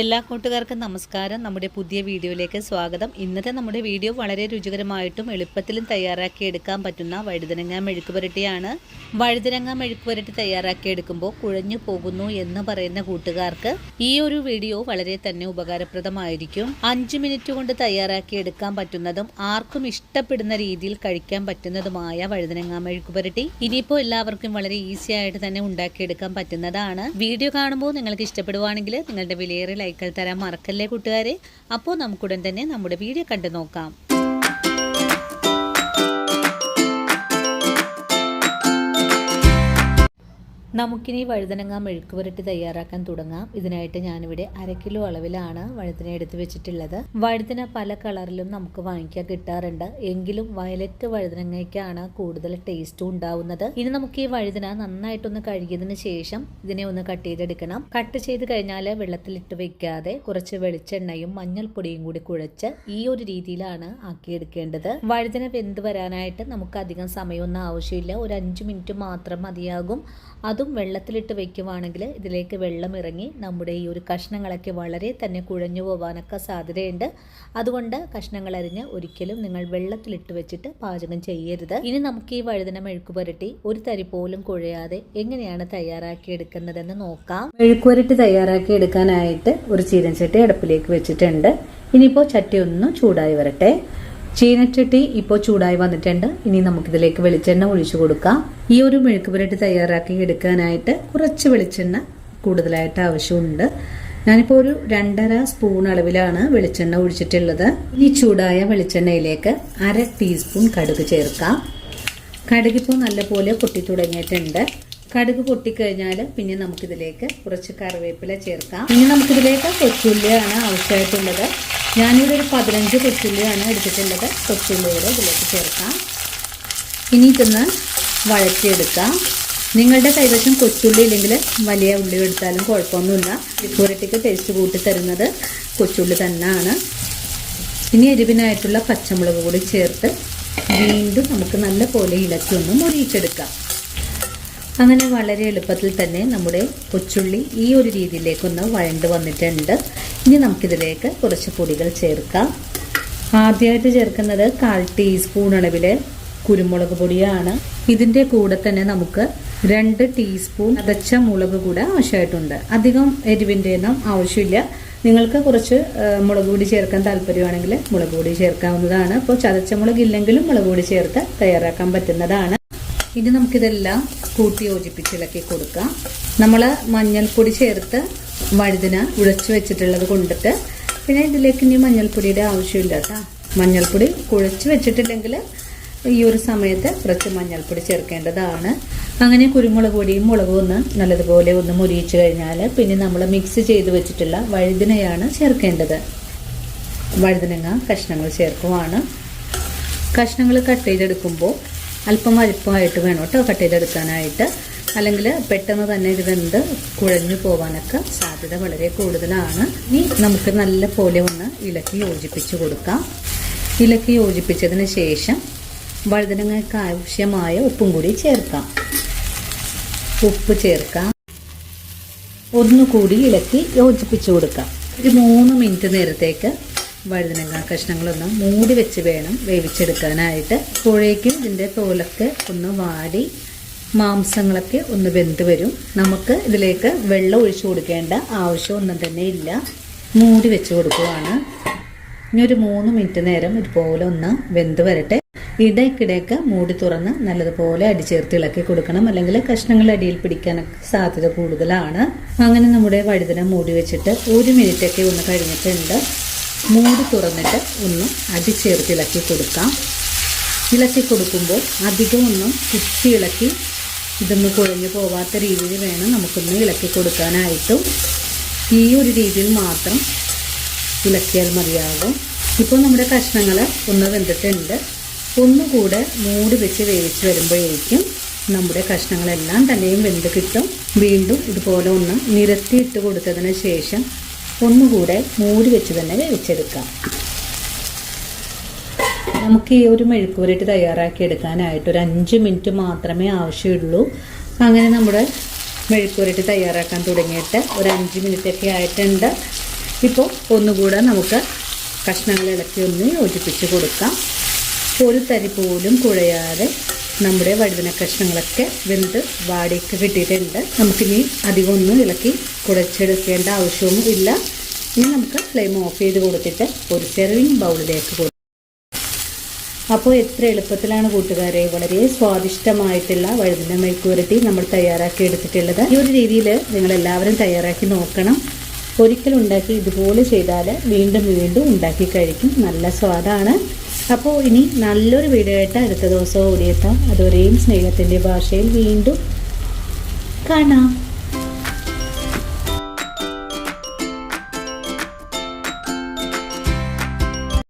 എല്ലാ കൂട്ടുകാർക്കും നമസ്കാരം. നമ്മുടെ പുതിയ വീഡിയോയിലേക്ക് സ്വാഗതം. ഇന്നത്തെ നമ്മുടെ വീഡിയോ വളരെ രുചികരമായിട്ടും എളുപ്പത്തിലും തയ്യാറാക്കി എടുക്കാൻ പറ്റുന്ന വഴുതനങ്ങ മെഴുക്ക് പുരട്ടിയാണ്. വഴുതനങ്ങ മെഴുക്ക് പുരട്ടി തയ്യാറാക്കി എടുക്കുമ്പോൾ കുഴഞ്ഞു പോകുന്നു എന്ന് പറയുന്ന കൂട്ടുകാർക്ക് ഈ ഒരു വീഡിയോ വളരെ തന്നെ ഉപകാരപ്രദമായിരിക്കും. 5 മിനിറ്റ് കൊണ്ട് തയ്യാറാക്കി എടുക്കാൻ പറ്റുന്നതും ആർക്കും ഇഷ്ടപ്പെടുന്ന രീതിയിൽ കഴിക്കാൻ പറ്റുന്നതുമായ വഴുതനങ്ങ മെഴുക്ക് പുരട്ടി ഇനിയിപ്പോൾ എല്ലാവർക്കും വളരെ ഈസി ആയിട്ട് തന്നെ ഉണ്ടാക്കിയെടുക്കാൻ പറ്റുന്നതാണ്. വീഡിയോ കാണുമ്പോൾ നിങ്ങൾക്ക് ഇഷ്ടപ്പെടുവാണെങ്കിൽ നിങ്ങളുടെ വിലയേറെ ലൈക്കുകൾ തരാൻ മറക്കല്ലേ കൂട്ടുകാരെ. അപ്പോൾ നമുക്കുടൻ തന്നെ നമ്മുടെ വീഡിയോ കണ്ടു നോക്കാം. നമുക്കിനി വഴുതനങ്ങ മെഴുക്ക് പുരട്ടി തയ്യാറാക്കാൻ തുടങ്ങാം. ഇതിനായിട്ട് ഞാനിവിടെ 1/2 കിലോ അളവിലാണ് വഴുതന എടുത്ത് വെച്ചിട്ടുള്ളത്. വഴുതന പല കളറിലും നമുക്ക് വാങ്ങിക്കാൻ കിട്ടാറുണ്ട്. എങ്കിലും വയലറ്റ് വഴുതനങ്ങയ്ക്കാണ് കൂടുതൽ ടേസ്റ്റ് ഉണ്ടാവുന്നത്. ഇനി നമുക്ക് ഈ വഴുതന നന്നായിട്ടൊന്ന് കഴുകിയതിന് ശേഷം ഇതിനെ ഒന്ന് കട്ട് ചെയ്തെടുക്കണം. കട്ട് ചെയ്ത് കഴിഞ്ഞാൽ വെള്ളത്തിലിട്ട് വെക്കാതെ കുറച്ച് വെളിച്ചെണ്ണയും മഞ്ഞൾപ്പൊടിയും കൂടി കുഴച്ച് ഈ ഒരു രീതിയിലാണ് ആക്കിയെടുക്കേണ്ടത്. വഴുതന വെന്ത് വരാനായിട്ട് നമുക്ക് അധികം സമയമൊന്നും ആവശ്യമില്ല. ഒരു 5 മിനിറ്റ് മാത്രം മതിയാകും. അതും വെള്ളത്തിലിട്ട് വെക്കുവാണെങ്കിൽ ഇതിലേക്ക് വെള്ളം ഇറങ്ങി നമ്മുടെ ഈ ഒരു കഷ്ണങ്ങളൊക്കെ വളരെ തന്നെ കുഴഞ്ഞു പോകാനൊക്കെ സാധ്യതയുണ്ട്. അതുകൊണ്ട് കഷ്ണങ്ങൾ അരിഞ്ഞ് ഒരിക്കലും നിങ്ങൾ വെള്ളത്തിലിട്ട് വെച്ചിട്ട് പാചകം ചെയ്യരുത്. ഇനി നമുക്ക് ഈ വഴുതന മെഴുക്ക് പുരട്ടി ഒരു തരി പോലും കുഴയാതെ എങ്ങനെയാണ് തയ്യാറാക്കി എടുക്കുന്നതെന്ന് നോക്കാം. മെഴുക്ക് പുരട്ടി തയ്യാറാക്കി എടുക്കാനായിട്ട് ഒരു ചീനച്ചട്ടി അടുപ്പിലേക്ക് വെച്ചിട്ടുണ്ട്. ഇനിയിപ്പോൾ ചട്ടി ഒന്ന് ചൂടായി വരട്ടെ. ചീനച്ചട്ടി ഇപ്പോൾ ചൂടായി വന്നിട്ടുണ്ട്. ഇനി നമുക്കിതിലേക്ക് വെളിച്ചെണ്ണ ഒഴിച്ചു കൊടുക്കാം. ഈ ഒരു മെഴുക്ക് പുരട്ടി തയ്യാറാക്കി എടുക്കാനായിട്ട് കുറച്ച് വെളിച്ചെണ്ണ കൂടുതലായിട്ട് ആവശ്യമുണ്ട്. ഞാനിപ്പോൾ ഒരു 2.5 സ്പൂൺ അളവിലാണ് വെളിച്ചെണ്ണ ഒഴിച്ചിട്ടുള്ളത്. ഈ ചൂടായ വെളിച്ചെണ്ണയിലേക്ക് 1/2 ടീസ്പൂൺ കടുക് ചേർക്കാം. കടുകിപ്പോൾ നല്ലപോലെ പൊട്ടി തുടങ്ങിയിട്ടുണ്ട്. കടുക് പൊട്ടിക്കഴിഞ്ഞാൽ പിന്നെ നമുക്കിതിലേക്ക് കുറച്ച് കറിവേപ്പില ചേർക്കാം. ഇനി നമുക്കിതിലേക്ക് കൊച്ചുള്ളിയാണ് ആവശ്യമായിട്ടുള്ളത്. ഞാനിവിടെ ഒരു 15 കൊച്ചുള്ളിയാണ് എടുത്തിട്ടുള്ളത്. കൊച്ചുള്ളിയുടെ ഇതിലേക്ക് ചേർക്കാം. ഇനി ഇതൊന്ന് വഴറ്റിയെടുക്കാം. നിങ്ങളുടെ കൈവശം കൊച്ചുള്ളി ഇല്ലെങ്കിൽ വലിയ ഉള്ളി എടുത്താലും കുഴപ്പമൊന്നുമില്ല. പുരട്ടിക്ക് ടേസ്റ്റ് കൂട്ടി തരുന്നത് കൊച്ചുള്ളി തന്നെയാണ്. ഇനി എരിവിനായിട്ടുള്ള പച്ചമുളക് കൂടി ചേർത്ത് വീണ്ടും നമുക്ക് നല്ല പോലെ ഇളക്കി ഒന്ന് മുരിയിച്ചെടുക്കാം. അങ്ങനെ വളരെ എളുപ്പത്തിൽ തന്നെ നമ്മുടെ കൊച്ചുള്ളി ഈ ഒരു രീതിയിലേക്കൊന്ന് വഴണ്ട് വന്നിട്ടുണ്ട്. ഇനി നമുക്കിതിലേക്ക് കുറച്ച് പൊടികൾ ചേർക്കാം. ആദ്യമായിട്ട് ചേർക്കുന്നത് 1/4 ടീസ്പൂൺ അളവിലെ കുരുമുളക് പൊടിയാണ്. ഇതിൻ്റെ കൂടെ തന്നെ നമുക്ക് 2 ടീസ്പൂൺ ചതച്ച മുളക് കൂടെ ആവശ്യമായിട്ടുണ്ട്. അധികം എരിവിൻ്റെ ഒന്നും ആവശ്യമില്ല. നിങ്ങൾക്ക് കുറച്ച് മുളക് പൊടി ചേർക്കാൻ താല്പര്യമാണെങ്കിൽ മുളക് പൊടി ചേർക്കാവുന്നതാണ്. അപ്പോൾ ചതച്ച മുളക് ഇല്ലെങ്കിലും മുളക് പൊടി ചേർത്ത് തയ്യാറാക്കാൻ പറ്റുന്നതാണ്. ഇനി നമുക്കിതെല്ലാം കൂട്ടി യോജിപ്പിച്ച് ഇളക്കി കൊടുക്കാം. നമ്മൾ മഞ്ഞൾപ്പൊടി ചേർത്ത് വഴുതന ഉഴച്ച് വെച്ചിട്ടുള്ളത് കൊണ്ടിട്ട് പിന്നെ ഇതിലേക്ക് ഇനി മഞ്ഞൾപ്പൊടിയുടെ ആവശ്യമില്ല കേട്ടോ. മഞ്ഞൾപ്പൊടി കുഴച്ച് വെച്ചിട്ടില്ലെങ്കിൽ ഈ ഒരു സമയത്ത് കുറച്ച് മഞ്ഞൾപ്പൊടി ചേർക്കേണ്ടതാണ്. അങ്ങനെ കുരുമുളക് പൊടിയും മുളകും ഒന്ന് നല്ലതുപോലെ ഒന്ന് മുരിയിച്ച് കഴിഞ്ഞാൽ പിന്നെ നമ്മൾ മിക്സ് ചെയ്ത് വെച്ചിട്ടുള്ള വഴുതനയാണ് ചേർക്കേണ്ടത്. വഴുതനങ്ങ കഷ്ണങ്ങൾ ചേർക്കുവാണ്. കഷ്ണങ്ങൾ കട്ട് ചെയ്തെടുക്കുമ്പോൾ അല്പം വലിപ്പമായിട്ട് വേണം കേട്ടോ കട്ട് ചെയ്തെടുക്കാനായിട്ട്. അല്ലെങ്കിൽ പെട്ടെന്ന് തന്നെ ഇത് വെന്ത് കുഴഞ്ഞു പോകാനൊക്കെ സാധ്യത വളരെ കൂടുതലാണ്. ഇനി നമുക്ക് നല്ല പോലെ ഒന്ന് ഇളക്കി യോജിപ്പിച്ച് കൊടുക്കാം. ഇളക്കി യോജിപ്പിച്ചതിന് ശേഷം വഴുതനങ്ങയ്ക്ക് ആവശ്യമായ ഉപ്പും കൂടി ചേർക്കാം. ഉപ്പ് ചേർക്കാം. ഒന്നുകൂടി ഇളക്കി യോജിപ്പിച്ച് കൊടുക്കാം. ഒരു 3 മിനിറ്റ് നേരത്തേക്ക് വഴുതനങ്ങ കഷ്ണങ്ങളൊന്ന് മൂടി വെച്ച് വേണം വേവിച്ചെടുക്കാനായിട്ട്. അപ്പോഴേക്കും ഇതിൻ്റെ തോലൊക്കെ ഒന്ന് വാടി മാംസങ്ങളൊക്കെ ഒന്ന് വെന്ത് വരും. നമുക്ക് ഇതിലേക്ക് വെള്ളം ഒഴിച്ചു കൊടുക്കേണ്ട ആവശ്യമൊന്നും തന്നെ ഇല്ല. മൂടി വെച്ച് കൊടുക്കുവാണ്. ഇനി ഒരു 3 മിനിറ്റ് നേരം ഇതുപോലെ ഒന്ന് വെന്ത് വരട്ടെ. ഇടയ്ക്കിടയ്ക്ക് മൂടി തുറന്ന് നല്ലതുപോലെ അടിച്ചേർത്ത് ഇളക്കി കൊടുക്കണം. അല്ലെങ്കിൽ കഷ്ണങ്ങൾ അടിയിൽ പിടിക്കാനൊക്കെ സാധ്യത കൂടുതലാണ്. അങ്ങനെ നമ്മുടെ വഴുതന മൂടി വെച്ചിട്ട് 1 മിനിറ്റൊക്കെ ഒന്ന് കഴിഞ്ഞിട്ടുണ്ട്. മൂടി തുറന്നിട്ട് ഒന്ന് അടിച്ചേർത്ത് ഇളക്കി കൊടുക്കാം. ഇളക്കി കൊടുക്കുമ്പോൾ അധികം ഒന്നും കുത്തി ഇളക്കി ഇതൊന്ന് കുഴഞ്ഞു പോകാത്ത രീതിയിൽ വേണം നമുക്കൊന്ന് ഇളക്കി കൊടുക്കാനായിട്ടും. ഈ ഒരു രീതിയിൽ മാത്രം ഇളക്കിയാൽ മതിയാകും. ഇപ്പോൾ നമ്മുടെ കഷ്ണങ്ങൾ ഒന്ന് വെന്തിട്ടുണ്ട്. ഒന്നുകൂടെ മൂടി വെച്ച് വേവിച്ച് വരുമ്പോഴേക്കും നമ്മുടെ കഷ്ണങ്ങളെല്ലാം തന്നെയും വെന്ത് കിട്ടും. വീണ്ടും ഇതുപോലെ ഒന്ന് നിരത്തിയിട്ട് കൊടുത്തതിന് ശേഷം ഒന്നുകൂടെ മൂടി വെച്ച് തന്നെ വേവിച്ചെടുക്കാം. നമുക്ക് ഈ ഒരു മെഴുക്ക് പുരട്ടി തയ്യാറാക്കി എടുക്കാനായിട്ട് ഒരു 5 മിനിറ്റ് മാത്രമേ ആവശ്യമുള്ളൂ. അങ്ങനെ നമ്മുടെ മെഴുക്ക് പുരട്ടി തയ്യാറാക്കാൻ തുടങ്ങിയിട്ട് ഒരു 5 മിനിറ്റൊക്കെ ആയിട്ടുണ്ട്. ഇപ്പോൾ ഒന്നുകൂടെ നമുക്ക് കഷ്ണങ്ങൾ ഇളക്കി ഒന്ന് യോജിപ്പിച്ച് കൊടുക്കാം. ഒരു തരി പോലും കുഴയാതെ നമ്മുടെ വഴുതന കഷ്ണങ്ങളൊക്കെ വെന്ത് വാടിയൊക്കെ കിട്ടിയിട്ടുണ്ട്. നമുക്കിനി അധികം ഒന്നും ഇളക്കി കുഴച്ചെടുക്കേണ്ട ആവശ്യവും ഇല്ല. ഇനി നമുക്ക് ഫ്ലെയിം ഓഫ് ചെയ്ത് കൊടുത്തിട്ട് ഒരു സെർവിങ് ബൗളിലേക്ക് കൊടുക്കാം. അപ്പോൾ എത്ര എളുപ്പത്തിലാണ് കൂട്ടുകാരെ വളരെ സ്വാദിഷ്ടമായിട്ടുള്ള വഴുതന മെഴുക്കുവരട്ടി നമ്മൾ തയ്യാറാക്കി എടുത്തിട്ടുള്ളത്. ഈ ഒരു രീതിയിൽ നിങ്ങളെല്ലാവരും തയ്യാറാക്കി നോക്കണം. ഒരിക്കലും ഉണ്ടാക്കി ഇതുപോലെ ചെയ്താൽ വീണ്ടും വീണ്ടും ഉണ്ടാക്കി കഴിക്കും. നല്ല സ്വാദാണ്. അപ്പോൾ ഇനി നല്ലൊരു വീഡിയോ ആയിട്ട് അടുത്ത ദിവസം ഓടിയെത്താം. അതുവരെയും സ്നേഹത്തിൻ്റെ ഭാഷയിൽ വീണ്ടും കാണാം.